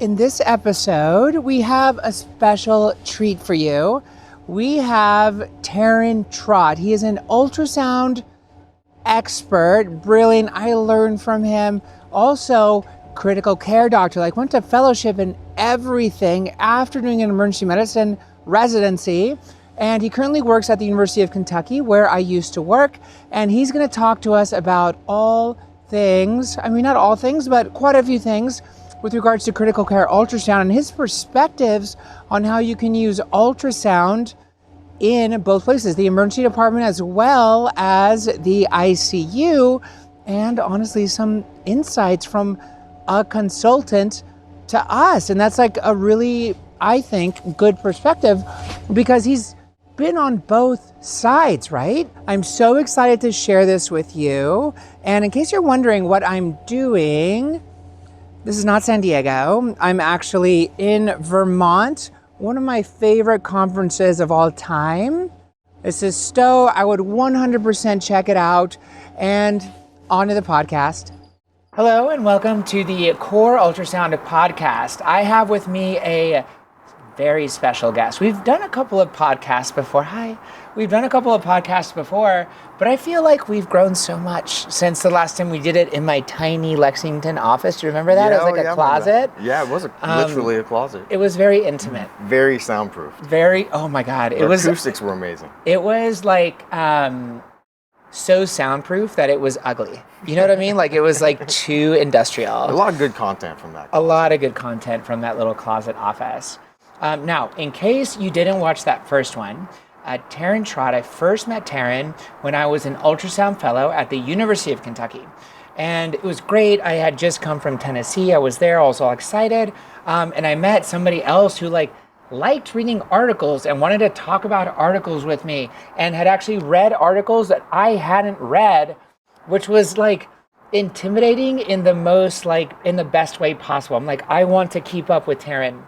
In this episode, we have a special treat for you. We have Terren Trott. He is an ultrasound expert, brilliant. I learned from him. Also, critical care doctor, went to fellowship and everything after doing an emergency medicine residency. And he currently works at the University of Kentucky, where I used to work. And he's going to talk to us about all things, not all things, but quite a few things with regards to critical care ultrasound and his perspectives on how you can use ultrasound in both places, the emergency department as well as the ICU, and honestly, some insights from a consultant to us. And that's a really, I think, good perspective because he's been on both sides, right? I'm so excited to share this with you. And in case you're wondering what I'm doing, this is not San Diego. I'm actually in Vermont, one of my favorite conferences of all time. This is STO. I would 100% check it out. And on to the podcast. Hello and welcome to the Core Ultrasound podcast. I have with me a very special guest. We've done a couple of podcasts before. But I feel like we've grown so much since the last time we did it in my tiny Lexington office. Do you remember that? Yeah, it was a closet. Yeah, it was literally a closet. It was very intimate. Very soundproof. Oh my God. The acoustics were amazing. It was so soundproof that it was ugly. You know what I mean? It was too industrial. A lot of good content from that. A lot of good content from that little closet office. Now, in case you didn't watch that first one, Terren Trott, I first met Taran when I was an ultrasound fellow at the University of Kentucky. And it was great. I had just come from Tennessee. I was there. I was all excited. And I met somebody else who liked reading articles and wanted to talk about articles with me and had actually read articles that I hadn't read, which was intimidating in the most, in the best way possible. I'm I want to keep up with Taran.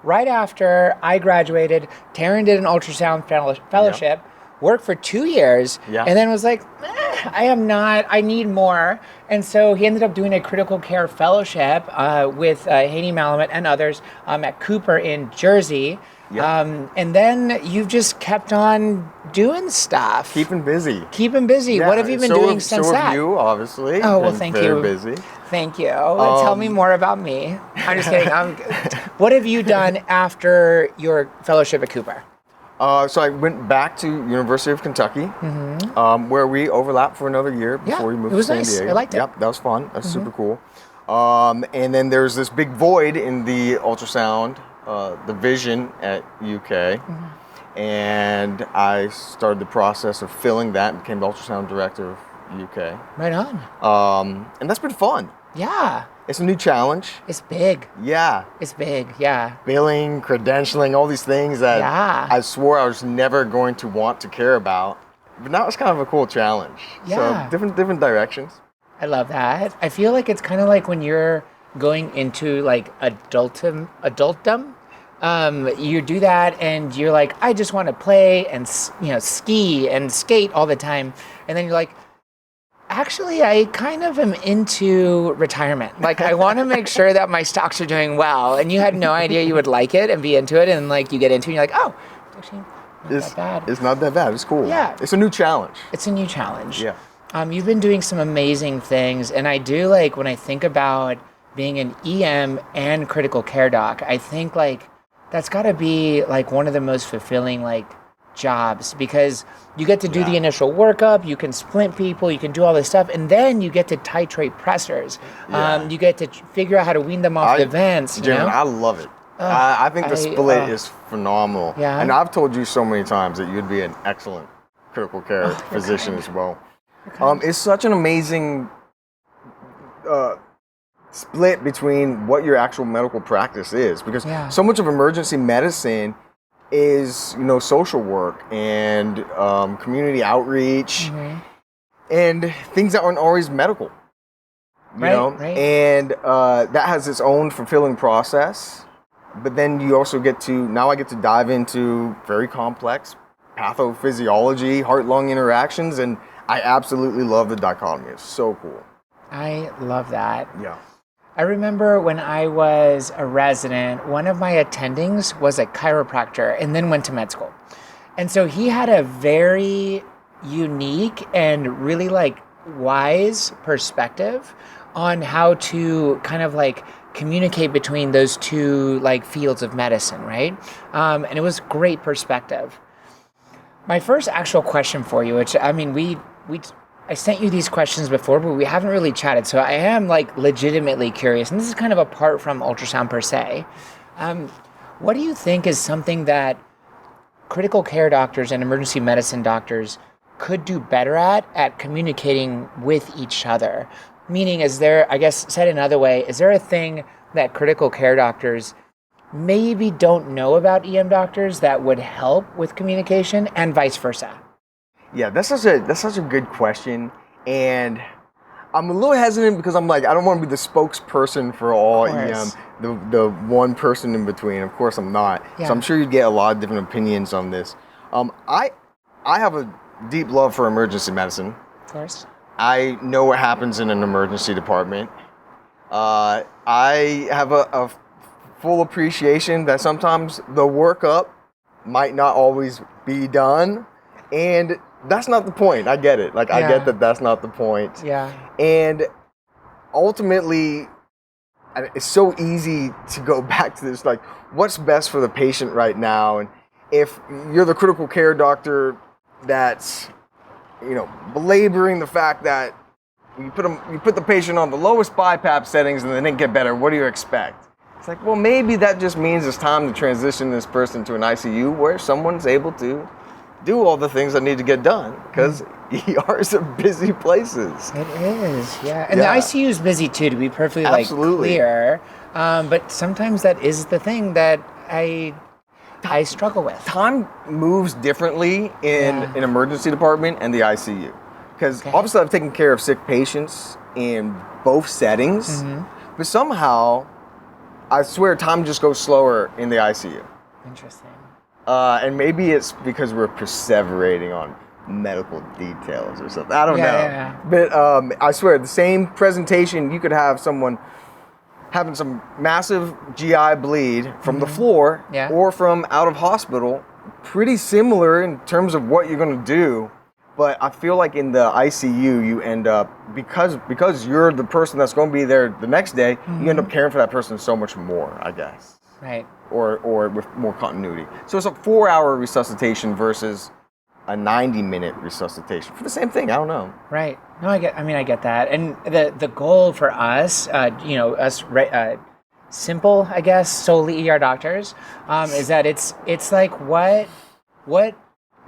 Right after I graduated, Taran did an ultrasound fellowship, worked for 2 years, and then was I need more. And so he ended up doing a critical care fellowship with Haney Malamet and others at Cooper in Jersey. And then you've just kept on doing stuff. Keeping busy. Yeah. What have you been doing since that? So have you, obviously. Oh, well, thank you. Very busy. Thank you. Tell me more about me. I'm just kidding. What have you done after your fellowship at Cooper? So I went back to University of Kentucky, where we overlapped for another year before we moved to San Diego. I liked it. Yep, that was fun. That's super cool. And then there's this big void in the ultrasound division at UK. And I started the process of filling that and became the ultrasound director of UK. Right on. And that's been fun. Yeah. It's a new challenge. It's big. Yeah. It's big, yeah. Billing, credentialing, all these things that I swore I was never going to want to care about. But now it's kind of a cool challenge. Yeah. So different directions. I love that. I feel like it's kind of like when you're going into adultdom. You do that and you're I just want to play and ski and skate all the time. And then you're actually, I kind of am into retirement. I want to make sure that my stocks are doing well. And you had no idea you would like it and be into it. And you get into it and you're oh, it's actually not that bad. It's not that bad. It's cool. Yeah. It's a new challenge. Yeah. You've been doing some amazing things. And I do when I think about being an EM and critical care doc, I think that's got to be one of the most fulfilling jobs because you get to do the initial workup, you can splint people, you can do all this stuff, and then you get to titrate pressors. You get to figure out how to wean them off the vents. I love it. I think the split is phenomenal. Yeah. And I've told you so many times that you'd be an excellent critical care physician as well. It's such an amazing split between what your actual medical practice is because so much of emergency medicine is social work and community outreach and things that aren't always medical you know and that has its own fulfilling process but then you also I get to dive into very complex pathophysiology, heart-lung interactions, and I absolutely love the dichotomy. It's so cool. I love that. Yeah. I remember when I was a resident, one of my attendings was a chiropractor and then went to med school. And so he had a very unique and really like wise perspective on how to kind of like communicate between those two like fields of medicine, right? And it was great perspective. My first actual question for you, which I mean, I sent you these questions before, but we haven't really chatted. So I am like legitimately curious, and this is kind of apart from ultrasound per se. What do you think is something that critical care doctors and emergency medicine doctors could do better at communicating with each other? Meaning, is there, I guess, said another way, is there a thing that critical care doctors maybe don't know about EM doctors that would help with communication, and vice versa? Yeah, that's such a good question, and I'm a little hesitant because I'm like, I don't want to be the spokesperson for all EM, the one person in between. Of course, I'm not. Yeah. So I'm sure you'd get a lot of different opinions on this. I have a deep love for emergency medicine. Of course. I know what happens in an emergency department. I have a full appreciation that sometimes the workup might not always be done, and that's not the point. I get it. Like, I get that that's not the point. Yeah. And ultimately, it's so easy to go back to this, like, what's best for the patient right now? And if you're the critical care doctor that's, belaboring the fact that you put the patient on the lowest BiPAP settings and they didn't get better, what do you expect? It's like, well, maybe that just means it's time to transition this person to an ICU where someone's able to do all the things that need to get done, because ERs are busy places. It is, yeah. And the ICU is busy too, to be perfectly clear. But sometimes that is the thing that I struggle with. Time moves differently in an emergency department and the ICU. Because obviously I've taken care of sick patients in both settings, but somehow, I swear, time just goes slower in the ICU. Interesting. And maybe it's because we're perseverating on medical details or something. I don't know. Yeah. But I swear, the same presentation, you could have someone having some massive GI bleed from the floor or from out of hospital, pretty similar in terms of what you're going to do. But I feel like in the ICU, you end up, because you're the person that's going to be there the next day, you end up caring for that person so much more, I guess. Right. Or with more continuity. So it's a 4-hour resuscitation versus a 90-minute resuscitation for the same thing. I don't know. Right. No, I get that. And the goal for us, simple, I guess, solely ER doctors, is that it's like, what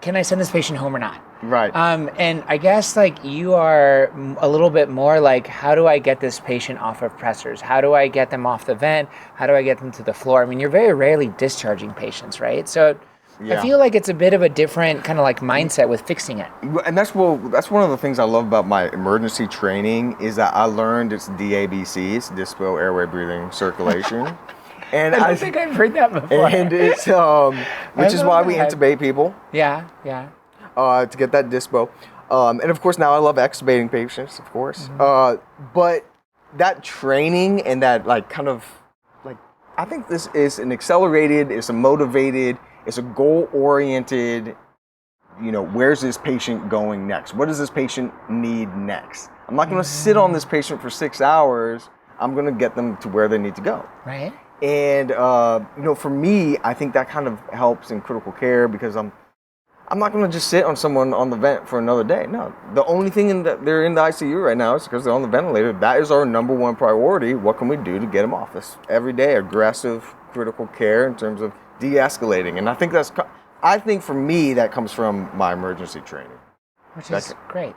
can I send this patient home or not? Right. And I guess like you are a little bit more like, how do I get this patient off of pressors? How do I get them off the vent? How do I get them to the floor? I mean, you're very rarely discharging patients, right? So I feel like it's a bit of a different kind of like mindset with fixing it. And that's one of the things I love about my emergency training is that I learned it's DABCs, dispo, airway, breathing, circulation. And I don't think I've heard that before. And it's which is why we intubate people. Yeah. To get that dispo. And of course now I love extubating patients, of course. But that training and that like kind of like, I think this is an accelerated, it's a motivated, it's a goal-oriented, where's this patient going next? What does this patient need next? I'm not going to sit on this patient for 6 hours. I'm going to get them to where they need to go. Right. And, for me, I think that kind of helps in critical care because I'm not going to just sit on someone on the vent for another day. No, the only thing they're in the ICU right now is because they're on the ventilator. That is our number one priority. What can we do to get them off this everyday aggressive critical care in terms of de-escalating? And I think for me, that comes from my emergency training. Which is great.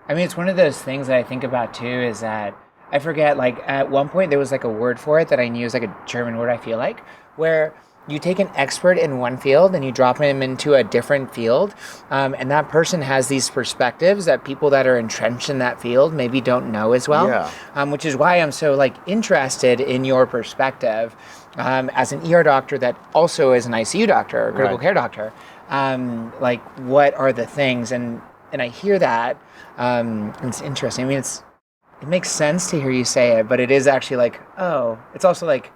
I mean, it's one of those things that I think about too, is that I forget, like at one point there was like a word for it that I knew was like a German word, I feel like, where you take an expert in one field and you drop him into a different field, and that person has these perspectives that people that are entrenched in that field maybe don't know as well. Which is why I'm so like interested in your perspective as an ER doctor that also is an ICU doctor or critical care doctor. Like, what are the things? And I hear that. It's interesting. I mean, it makes sense to hear you say it, but it is actually like, oh, it's also like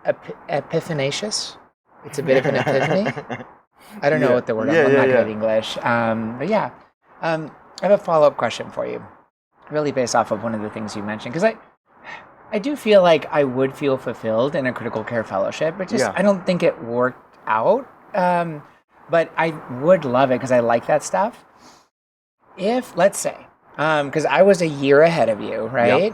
epiphanacious. It's a bit of an epiphany. I don't know what the word is. I'm not good at English. But yeah, I have a follow-up question for you, really based off of one of the things you mentioned, because I do feel like I would feel fulfilled in a critical care fellowship, but just I don't think it worked out. But I would love it because I like that stuff. If, let's say, because I was a year ahead of you, right?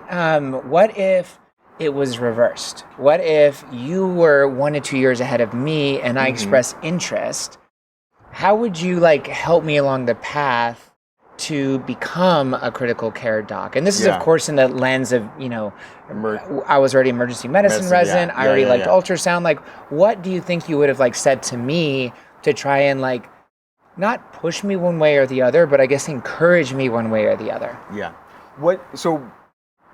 What if it was reversed? What if you were 1 to 2 years ahead of me and I expressed interest? How would you like help me along the path to become a critical care doc? And this is, of course, in the lens of, you know, I was already emergency medicine resident. I already liked ultrasound. Like, what do you think you would have like said to me to try and like not push me one way or the other, but I guess encourage me one way or the other? Yeah. So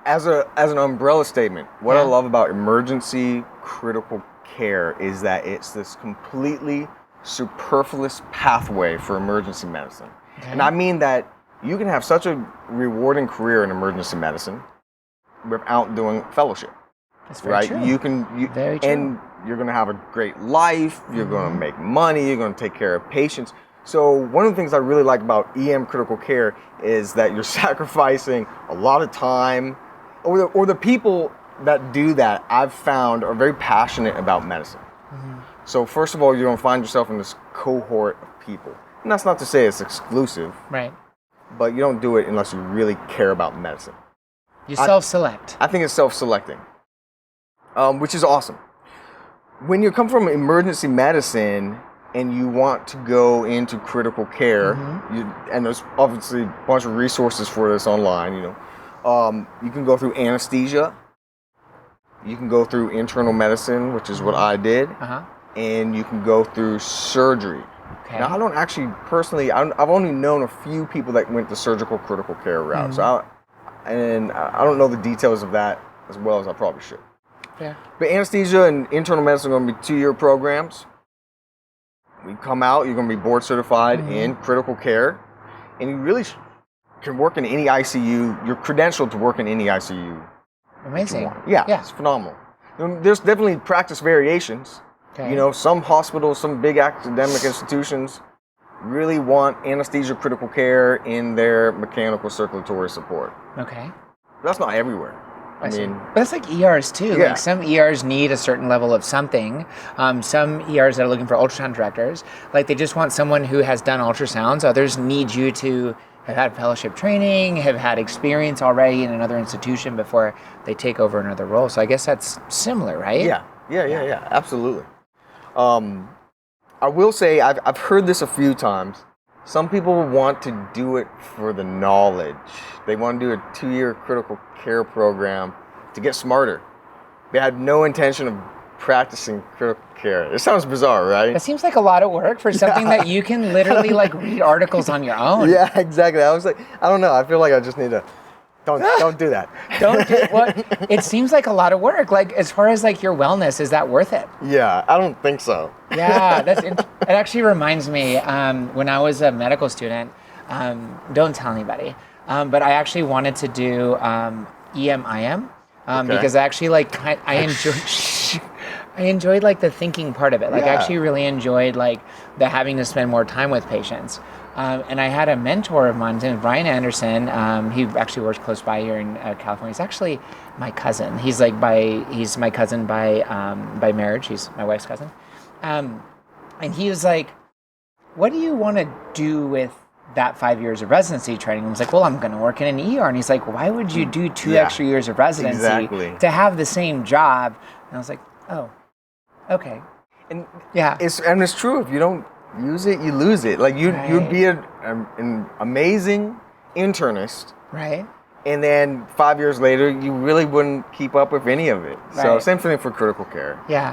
as an umbrella statement, what I love about emergency critical care is that it's this completely superfluous pathway for emergency medicine. And I mean that you can have such a rewarding career in emergency medicine without doing fellowship. That's very true. Very true. And you're going to have a great life, you're going to make money, you're going to take care of patients. So one of the things I really like about EM critical care is that you're sacrificing a lot of time, or the people that do that I've found are very passionate about medicine. So first of all, you're going to find yourself in this cohort of people. And that's not to say it's exclusive. Right. But you don't do it unless you really care about medicine. You self-select. I think it's self-selecting, which is awesome. When you come from emergency medicine and you want to go into critical care, and there's obviously a bunch of resources for this online, you know. You can go through anesthesia. You can go through internal medicine, which is what I did. And you can go through surgery. Okay. Now, I don't actually personally, I've only known a few people that went the surgical critical care route. So I don't know the details of that as well as I probably should. Yeah. But anesthesia and internal medicine are going to be 2-year programs. When you come out, you're going to be board certified in critical care. And you really can work in any ICU. You're credentialed to work in any ICU. Amazing. Yeah, it's phenomenal. There's definitely practice variations. Okay. You know, some hospitals, some big academic institutions really want anesthesia critical care in their mechanical circulatory support. Okay. But that's not everywhere. I mean, but it's like ERs too. Yeah. Like some ERs need a certain level of something. Some ERs that are looking for ultrasound directors, like they just want someone who has done ultrasounds. Others need you to have had fellowship training, have had experience already in another institution before they take over another role. So I guess that's similar, right? Yeah, absolutely. I will say I've heard this a few times. Some people want to do it for the knowledge. They want to do a 2-year critical care program to get smarter. They had no intention of practicing critical care. It sounds bizarre, right? It seems like a lot of work for something that you can literally like read articles on your own. Yeah, exactly. I was like, I don't know. I feel like I just need to don't do that. Don't do what? It seems like a lot of work. Like as far as like your wellness, is that worth it? Yeah, I don't think so. Yeah, it actually reminds me when I was a medical student. Don't tell anybody, but I actually wanted to do EMIM because I actually like I enjoyed like the thinking part of it. Like I actually really enjoyed like the having to spend more time with patients. And I had a mentor of mine, his name is Brian Anderson. He actually works close by here in California. He's actually my cousin. He's my cousin by marriage. He's my wife's cousin. And he was like, "What do you want to do with that 5 years of residency training?" I was like, "Well, I'm going to work in an ER." And he's like, "Why would you do 2 extra years of residency to have the same job?" And I was like, "Oh, okay." And it's true. If you don't use it, you lose it. Like you'd be an amazing internist, right? And then 5 years later, you really wouldn't keep up with any of it. Right. So same thing for critical care. Yeah.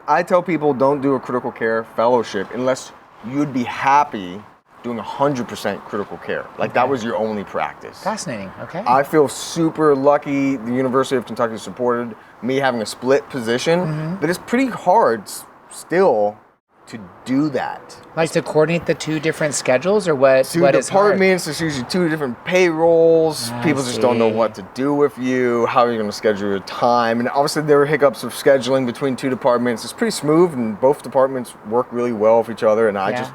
I tell people don't do a critical care fellowship unless you'd be happy doing 100% critical care. Like that was your only practice. Fascinating. Okay. I feel super lucky. The University of Kentucky supported me having a split position, but it's pretty hard still to do that. Like to coordinate the 2 different schedules, or what? Two what departments, there's usually 2 different payrolls. I People just don't know what to do with you, how you're going to schedule your time. And obviously there are hiccups of scheduling between 2 departments. It's pretty smooth, and both departments work really well with each other. And I just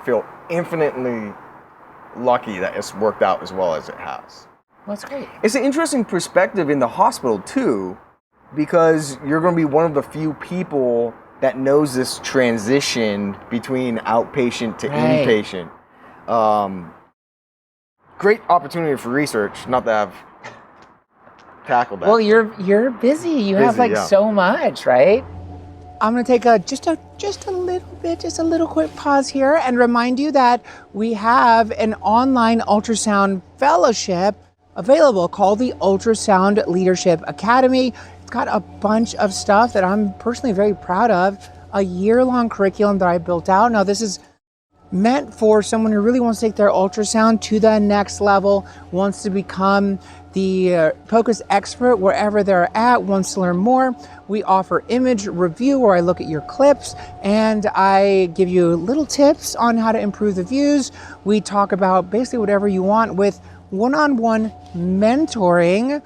feel infinitely lucky that it's worked out as well as it has. Well, that's great. It's an interesting perspective in the hospital too, because you're going to be one of the few people that knows this transition between outpatient to inpatient. Great opportunity for research, not that I've tackled that. Well, you're busy. You have like so much, right? I'm gonna take just a little quick pause here and remind you that we have an online ultrasound fellowship available called the Ultrasound Leadership Academy. It's got a bunch of stuff that I'm personally very proud of. A year-long curriculum that I built out. Now, this is meant for someone who really wants to take their ultrasound to the next level, wants to become the POCUS expert wherever they're at, wants to learn more. We offer image review where I look at your clips and I give you little tips on how to improve the views. We talk about basically whatever you want with one-on-one mentoring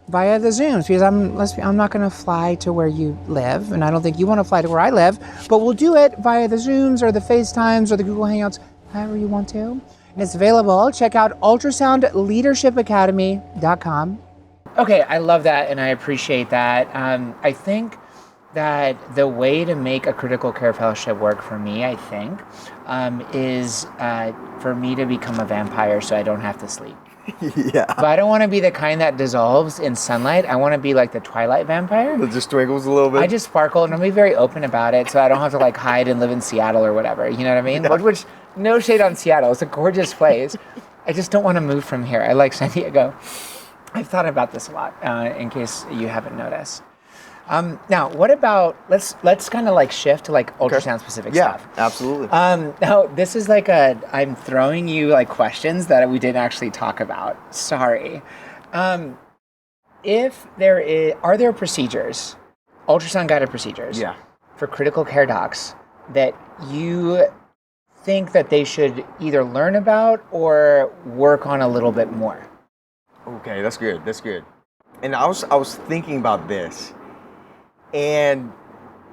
via the Zooms, because I'm not going to fly to where you live, and I don't think you want to fly to where I live, but we'll do it via the Zooms or the FaceTimes or the Google Hangouts, however you want to. And it's available. Check out ultrasoundleadershipacademy.com. Okay, I love that, and I appreciate that. I think that the way to make a critical care fellowship work for me, I think, is for me to become a vampire so I don't have to sleep. Yeah. But I don't want to be the kind that dissolves in sunlight. I want to be like the Twilight vampire. It just twinkles a little bit. I just sparkle, and I'll be very open about it, so I don't have to like hide and live in Seattle or whatever. You know what I mean? Yeah. Which, no shade on Seattle. It's a gorgeous place. I just don't want to move from here. I like San Diego. I've thought about this a lot, in case you haven't noticed. Now, what about, let's kind of like shift to like ultrasound specific stuff. Yeah, absolutely. Now, this is like I'm throwing you like questions that we didn't actually talk about. Sorry. Are there procedures, ultrasound-guided procedures, for critical care docs that you think that they should either learn about or work on a little bit more? Okay, that's good. That's good. And I was thinking about this. And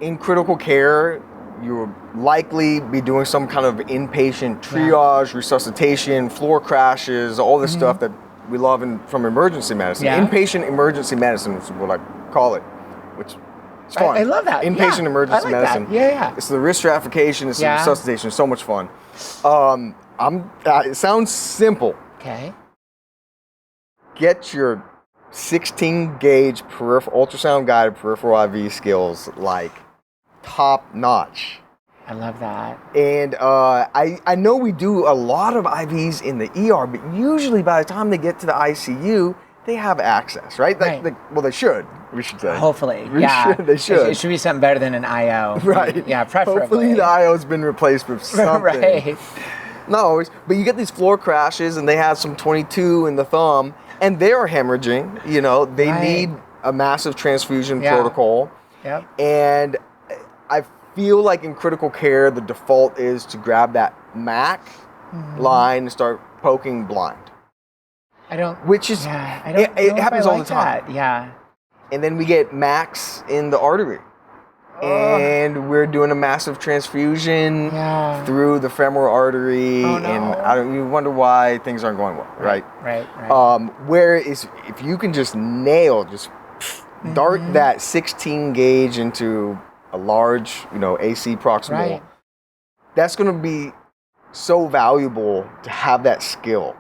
in critical care, you'll likely be doing some kind of inpatient triage, resuscitation, floor crashes, all this stuff that we love from emergency medicine. Yeah. Inpatient emergency medicine is what I call it, which is fun. I love that. Inpatient emergency medicine. That. Yeah. It's the risk stratification, it's the resuscitation, so much fun. It sounds simple. Okay. Get your 16-gauge ultrasound-guided peripheral IV skills like top-notch. I love that. And I know we do a lot of IVs in the ER, but usually by the time they get to the ICU, they have access, right? Well, they should, we should say. Hopefully, They should. It should be something better than an IO. Right. Yeah, preferably. Hopefully the IO's been replaced with something. Right. Not always, but you get these floor crashes and they have some 22 in the thumb, and they're hemorrhaging, they need a massive transfusion protocol. Yep. And I feel like in critical care, the default is to grab that MAC line and start poking blind. It happens all the time. That. Yeah. And then we get MACs in the artery. And we're doing a massive transfusion through the femoral artery, and you wonder why things aren't going well, right? Right. Whereas if you can just dart that 16 gauge into a large, AC proximal, that's going to be so valuable to have that skill.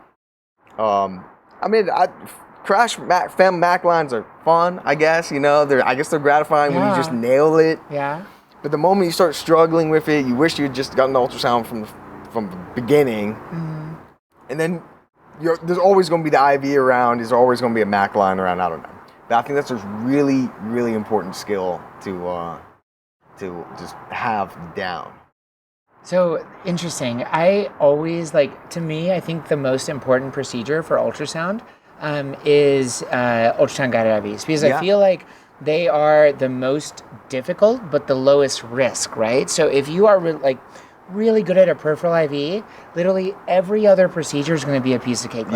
Crash Mac lines are fun, I guess. They're gratifying when you just nail it. Yeah. But the moment you start struggling with it, you wish you had just gotten the ultrasound from the beginning. And then there's always going to be the IV around. There's always going to be a Mac line around. I don't know. But I think that's a really, really important skill to just have down. So interesting. I always to me, I think the most important procedure for ultrasound is ultrasound guided IVs, because I feel like they are the most difficult, but the lowest risk, right? So if you are really good at a peripheral IV, literally every other procedure is going to be a piece of cake.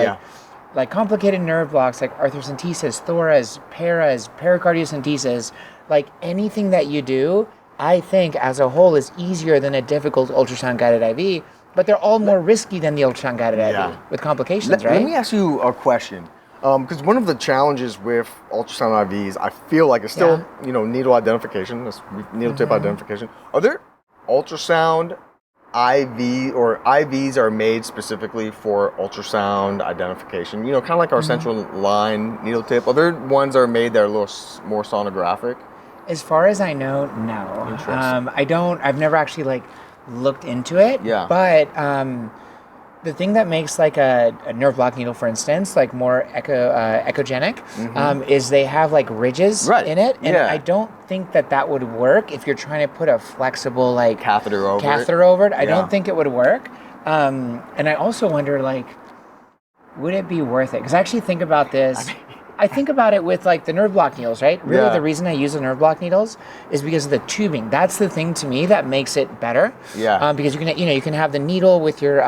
Like complicated nerve blocks, like arthrocentesis, thoras, paras, pericardiocentesis, like anything that you do, I think as a whole is easier than a difficult ultrasound-guided IV, but they're all more risky than the ultrasound-guided IV with complications, right? Let me ask you a question. Because one of the challenges with ultrasound IVs, I feel like it's still, needle identification, needle tip identification. Are there ultrasound IV or IVs are made specifically for ultrasound identification? Kind of like our central line needle tip. Are there ones that are made that are a little more sonographic? As far as I know, no. Interesting. I've never actually looked into it. Yeah. But the thing that makes like a nerve block needle, for instance, like more echogenic, is they have like ridges in it, and I don't think that would work if you're trying to put a flexible catheter over it. I don't think it would work. And I also wonder would it be worth it? Because I actually think about this. I think about it with the nerve block needles, right? Really, the reason I use the nerve block needles is because of the tubing. That's the thing to me that makes it better. Yeah. Because you can have the needle with your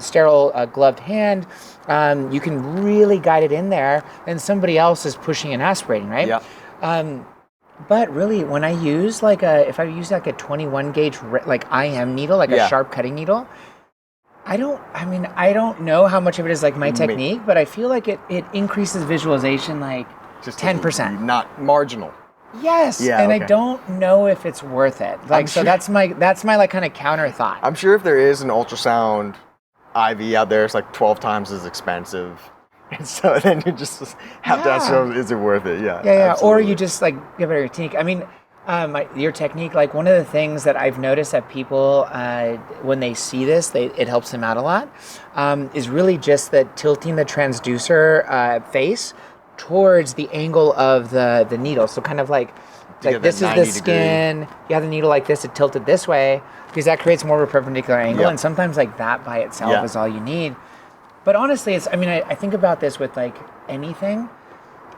sterile gloved hand. You can really guide it in there, and somebody else is pushing and aspirating, right? Yeah. But really, when I use if I use a 21 gauge IM needle, a sharp cutting needle, I don't know how much of it is my technique, but I feel like it increases visualization just 10%. Not marginal. Yes. Yeah, and okay. I don't know if it's worth it. So that's my kind of counter thought. I'm sure if there is an ultrasound IV out there, it's 12 times as expensive. And so then you just have to ask yourself, is it worth it? Yeah. Or you just give it a technique. Your technique, one of the things that I've noticed that people, when they see this, it helps them out a lot, is really just that tilting the transducer face towards the angle of the needle. So kind of this is the skin, you have the needle like this, it tilted this way, because that creates more of a perpendicular angle. And sometimes that by itself is all you need. But honestly, I think about this with anything.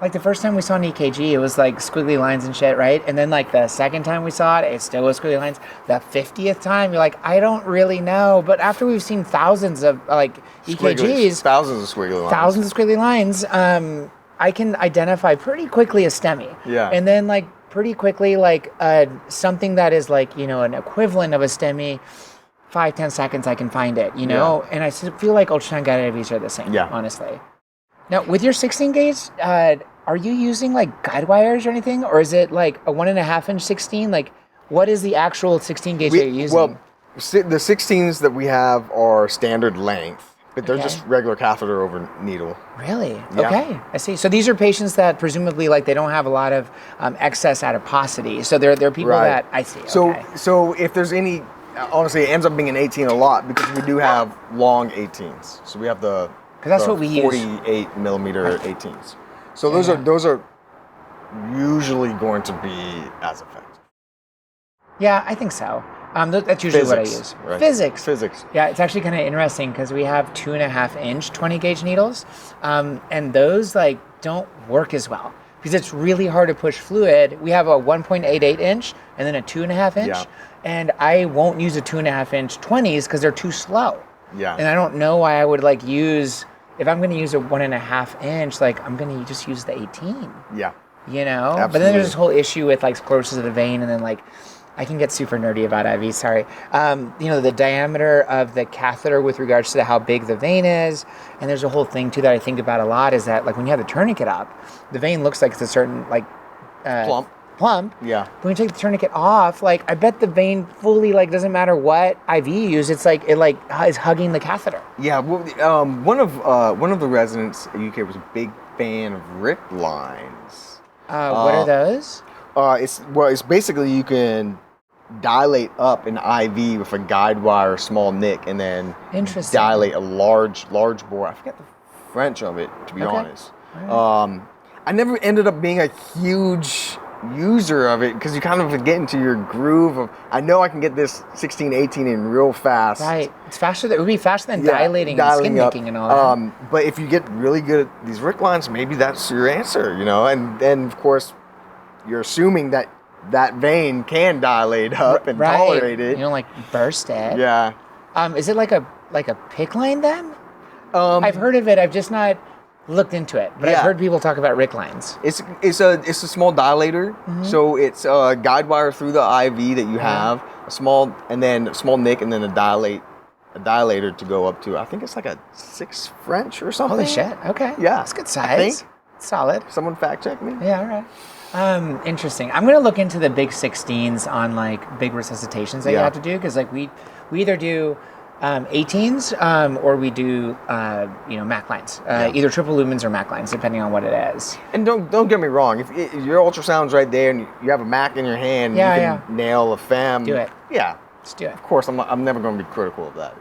The first time we saw an EKG, it was squiggly lines and shit, right? And then the second time we saw it still was squiggly lines. The 50th time, you're I don't really know. But after we've seen thousands of EKGs, thousands of squiggly lines, I can identify pretty quickly a STEMI. Yeah. And then pretty quickly something that is an equivalent of a STEMI. 5-10 seconds, I can find it. And I feel like ultrasound guided IVs are the same. Yeah. Honestly. Now, with your 16 gauge, are you using guide wires or anything, or is it a 1.5 inch 16? What is the actual 16 gauge that you're using? Well, the 16s that we have are standard length, but they're just regular catheter over needle. Really? Yeah. Okay, I see. So these are patients that presumably they don't have a lot of excess adiposity. So they're people that I see. So if there's any, honestly, it ends up being an 18 a lot because we do have long 18s. So we have the. Because that's what we use. 48 millimeter 18s. So those are usually going to be as effective. Yeah, I think so. That's usually what I use. Right? Physics. Yeah, it's actually kind of interesting because we have 2.5 inch 20 gauge needles, and those don't work as well because it's really hard to push fluid. We have a 1.88 inch and then a 2.5 inch, and I won't use a 2.5 inch 20s because they're too slow. Yeah. And I don't know why I would use. If I'm going to use a 1.5 inch, I'm going to just use the 18. Yeah. Absolutely. But then there's this whole issue with sclerosis of the vein, and then I can get super nerdy about IVs. Sorry. The diameter of the catheter with regards to how big the vein is, and there's a whole thing too that I think about a lot is that when you have the tourniquet up, the vein looks like it's a certain plump. Yeah. But when you take the tourniquet off, I bet the vein fully doesn't matter what IV you use. It's it is hugging the catheter. Yeah. Well, one of the residents at UK was a big fan of Rick lines. What are those? It's basically you can dilate up an IV with a guide wire, small nick, and then dilate a large bore. I forget the French of it, to be honest. Right. I never ended up being a huge user of it because you kind of get into your groove of, I know I can get this 16, 18 in real fast. Right. It's faster. It would be faster than dilating and skin nicking and all that. But if you get really good at these Rick lines, maybe that's your answer, And then, of course, you're assuming that that vein can dilate up and tolerate it. You don't like burst it. Yeah. Is it like a PICC line then? I've heard of it. I've just not looked into it, but I've heard people talk about RIC lines. It's a small dilator, so it's a guide wire through the IV that you have, a small nick, and then a dilator to go up to. I think it's like a 6 French or something. Holy shit! Okay, yeah, that's good size. Solid. Someone fact check me. Yeah, all right. Interesting. I'm gonna look into the big 16s on like big resuscitations that you have to do, because like we either do 18s or we do MAC lines, either triple lumens or MAC lines, depending on what it is. And don't get me wrong, if your ultrasound's right there and you have a MAC in your hand, you can nail a fem. Do it. Yeah, let's do it. Of course, I'm never going to be critical of that.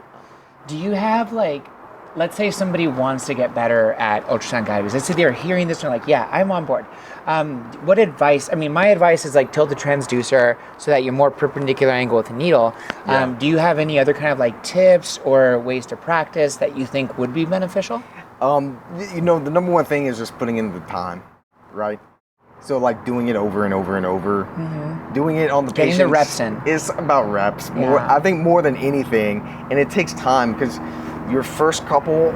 Do you have let's say somebody wants to get better at ultrasound-guided. Let's say they're hearing this and they're like, yeah, I'm on board. What advice? I mean, my advice is like tilt the transducer so that you're more perpendicular angle with the needle. Do you have any other kind of like tips or ways to practice that you think would be beneficial? The number one thing is just putting in the time, right? So like doing it over and over and over, doing it on the patient. Getting the reps in. It's about reps. I think more than anything, and it takes time because your first couple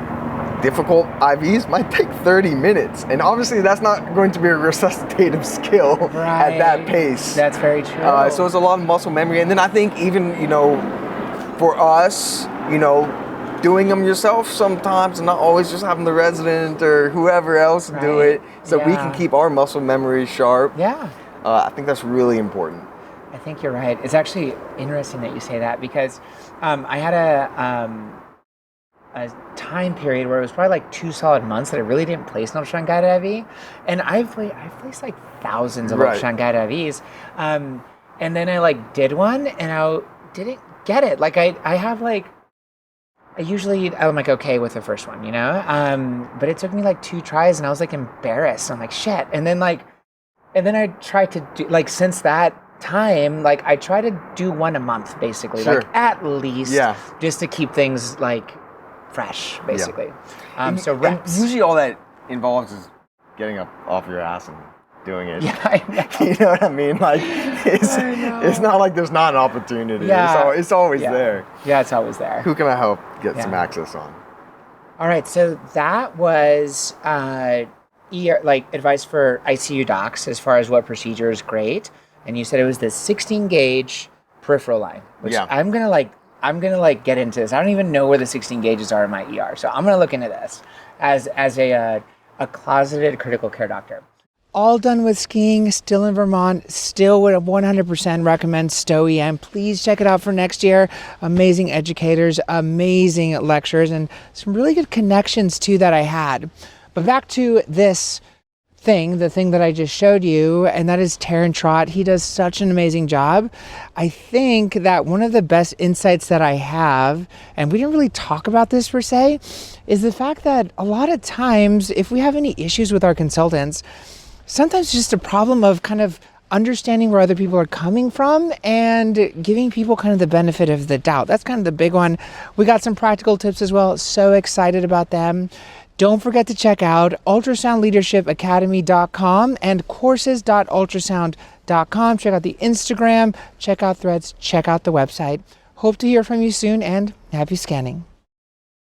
difficult IVs might take 30 minutes. And obviously that's not going to be a resuscitative skill at that pace. That's very true. So it's a lot of muscle memory. And then I think even, for us, doing them yourself sometimes and not always just having the resident or whoever else do it so we can keep our muscle memory sharp. Yeah. I think that's really important. I think you're right. It's actually interesting that you say that because I had a time period where it was probably like 2 solid months that I really didn't place an ultrasound-guided IV. And I've placed like thousands of ultrasound-guided IVs. And then I did one and I didn't get it. I'm okay with the first one, but it took me 2 tries and I was embarrassed. I'm like, shit. And then I tried to do, since that time, I try to do one a month basically, at least, just to keep things fresh, basically. So reps. And usually all that involves is getting up off your ass and doing it. Yeah, I know. You know what I mean? It's not like there's not an opportunity. Yeah. It's always there. Yeah, it's always there. Who can I help get some access on? All right, so that was advice for ICU docs as far as what procedure is great. And you said it was the 16 gauge peripheral line, which I'm gonna get into this. I don't even know where the 16 gauges are in my ER, so I'm gonna look into this as a closeted critical care doctor. All done with skiing, still in Vermont, still would 100% recommend STOW-EM. Please check it out for next year. Amazing educators, amazing lectures, and some really good connections too that I had. But back to this the thing that I just showed you, and that is Terren Trott. He does such an amazing job. I think that one of the best insights that I have, and we didn't really talk about this per se, is the fact that a lot of times if we have any issues with our consultants, sometimes it's just a problem of kind of understanding where other people are coming from and giving people kind of the benefit of the doubt. That's kind of the big one. We got some practical tips as well. So excited about them. Don't forget to check out ultrasoundleadershipacademy.com and courses.ultrasound.com. Check out the Instagram, check out Threads, check out the website. Hope to hear from you soon and happy scanning.